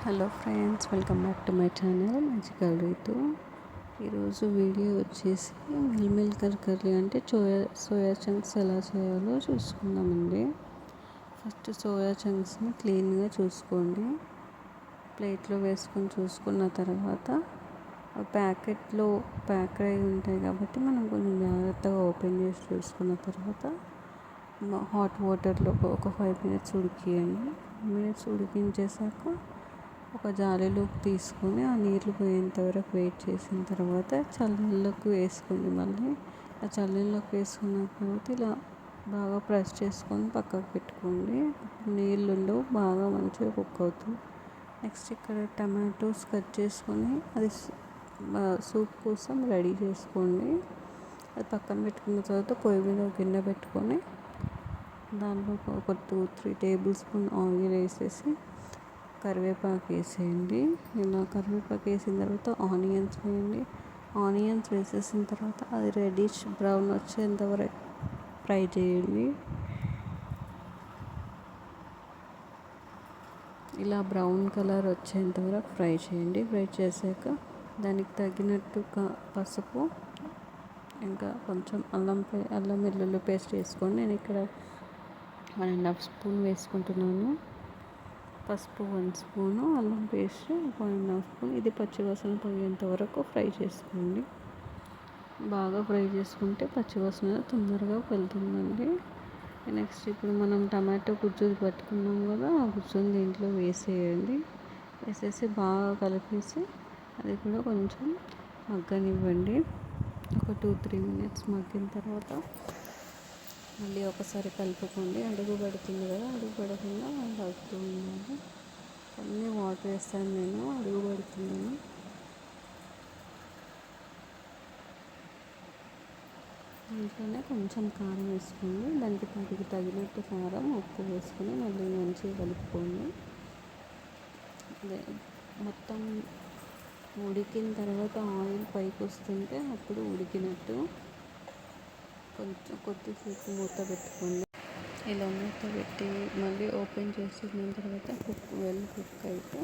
Hello friends, welcome back to my channel magical Reetu. ఈరోజు video వచ్చేసి meal maker curry అంటే soya chunks ఎలా చేయాలో చూసుకుందామండి. ఫస్ట్ సోయా చంక్స్ని క్లీన్గా చూసుకోండి. ప్లేట్లో వేసుకొని చూసుకున్న తర్వాత ప్యాకెట్లో ప్యాక్ అయి ఉంటాయి కాబట్టి మనం కొంచెం జాగ్రత్తగా ఓపెన్ చేసి చూసుకున్న తర్వాత హాట్ వాటర్లో ఒక 5 minutes ఉడికియండి. 5 minutes ఉడికించేసాక ఒక జాలీలోకి తీసుకొని ఆ నీళ్ళు పోయేంత వరకు వెయిట్ చేసిన తర్వాత చల్లనీళ్ళకి వేసుకోండి. మళ్ళీ ఆ చల్లనీళ్ళకి వేసుకున్న తర్వాత ఇలా బాగా ప్రెస్ చేసుకొని పక్కకు పెట్టుకోండి. నీళ్ళు ఉండవు, బాగా మంచిగా కుక్ అవుతుంది. నెక్స్ట్ ఇక్కడ టమాటోస్ కట్ చేసుకొని అది సూప్ కోసం రెడీ చేసుకోండి. అది పక్కన పెట్టుకున్న తర్వాత పొయ్యి మీద ఒక గిన్నె పెట్టుకొని దాంట్లో ఒక 2-3 tablespoon ఆయిల్ వేసేసి కరివేపాకు వేసేయండి. ఇలా కరివేపాకు వేసిన తర్వాత ఆనియన్స్ వేయండి. ఆనియన్స్ వేసేసిన తర్వాత అది రెడ్డిష్ బ్రౌన్ వచ్చేంత వరకు ఫ్రై చేయండి. ఇలా బ్రౌన్ కలర్ వచ్చేంత వరకు ఫ్రై చేయండి. ఫ్రై చేసాక దానికి తగినట్టుగా పసుపు, ఇంకా కొంచెం అల్లం వెల్లుల్లి పేస్ట్ వేసుకోండి. నేను ఇక్కడ 1.5 స్పూన్ వేసుకుంటున్నాను. పసుపు 1 స్పూను, అల్లం పేస్ట్ 1.5 స్పూన్. ఇది పచ్చివాసన పోయేంత వరకు ఫ్రై చేసుకోండి. బాగా ఫ్రై చేసుకుంటే పచ్చివాసన తొందరగా వెళ్తుందండి. నెక్స్ట్ ఇప్పుడు మనం టమాటో గుజ్జు పట్టుకున్నాం కదా, ఆ గుజ్జుని దీంట్లో వేసేయండి. వేసేసి బాగా కలిపేసి అది కూడా కొంచెం మగ్గనివ్వండి. ఒక 2-3 minutes మగ్గిన తర్వాత మళ్ళీ ఒకసారి కలుపుకోండి. అడుగు పడుతుంది కదా, అడుగు పడకుండా కలుపుతూ ఉండాలి. అన్నీ వాటర్ వేస్తాను, నేను అడుగు పడుతున్నాను. దీంట్లోనే కొంచెం కారం వేసుకోండి. దానికి తగినట్టు కారం, ఉప్పు వేసుకొని మళ్ళీ మంచిగా కలుపుకోండి. అదే మొత్తం ఉడికిన తర్వాత ఆయిల్ పైకి వస్తుంటే అప్పుడు ఉడికినట్టు. కొంచెం కొద్దిసేపు మూత పెట్టుకోండి. ఇలా మూత పెట్టి మళ్ళీ ఓపెన్ చేసిన తర్వాత కుక్ అయితే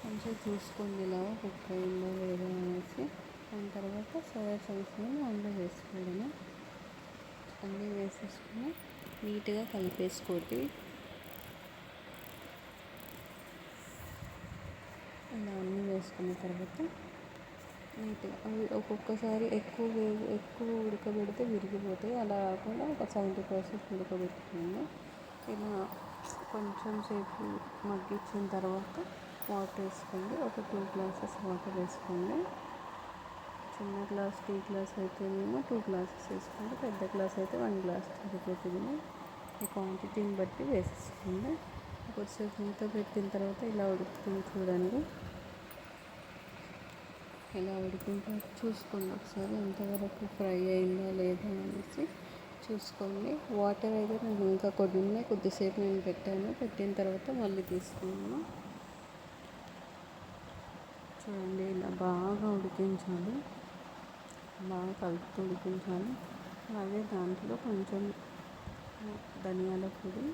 మంచిగా చూసుకోండి, ఇలా కుక్ అయిందో లేదో అనేసి. దాని తర్వాత సోయా చంక్స్ని అందులో వేసుకోవడము. అన్నీ వేసేసుకొని నీట్గా కలిపేసుకోండి. ఇలా అన్నీ వేసుకున్న తర్వాత నీట్గా అవి ఒక్కొక్కసారి ఎక్కువ ఉడకబెడితే విరిగిపోతాయి. అలా కాకుండా ఒక 70% ఉడకబెట్టుకోండి. ఇలా కొంచెం సేపు మగ్గించిన తర్వాత వాటర్ వేసుకోండి. ఒక 2 glasses వాటర్ వేసుకోండి. చిన్న గ్లాస్ టీ గ్లాస్ అయితేనేమో 2 glasses వేసుకోండి. పెద్ద గ్లాస్ అయితే 1 glass సరిపోతుంది. ఈ క్వాంటిటీని బట్టి వేసేసుకోండి. కొద్దిసేపు మూత పెట్టిన తర్వాత ఇలా ఉడుకుతుంది చూడండి. ఇలా ఉడికిన చూసుకోండి ఒకసారి ఎంతవరకు ఫ్రై అయిందా లేదా అనేసి చూసుకోండి. వాటర్ అయితే నేను ఇంకా కొన్ని ఉన్నాయి, కొద్దిసేపు నేను పెట్టిన తర్వాత మళ్ళీ తీసుకున్నాను. చూడండి, ఇలా బాగా ఉడికించాలి, బాగా కలుపుతూ ఉడికించాలి. అలాగే దాంట్లో కొంచెం ధనియాల పొడి,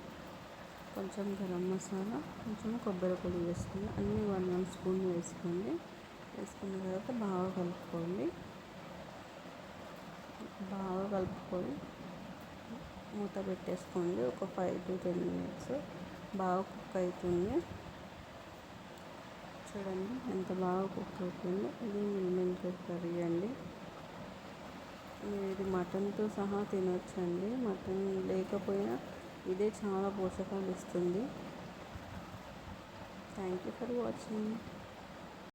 కొంచెం గరం మసాలా, కొంచెం కొబ్బరి పొడి వేసుకోండి. అన్నీ 1 స్పూన్ వేసుకోండి. వేసుకున్న తర్వాత బాగా కలుపుకోండి. బాగా కలుపుకొని మూత పెట్టేసుకోండి. ఒక 5-10 minutes బాగా కుక్ అవుతుంది. చూడండి ఎంత బాగా కుక్ అవుతుంది. ఇది మిల్కర్ కర్రీ అండి. ఇది మటన్తో సహా తినొచ్చండి. మటన్ లేకపోయినా ఇదే చాలా పోషకాలు ఇస్తుంది. Thank you for watching.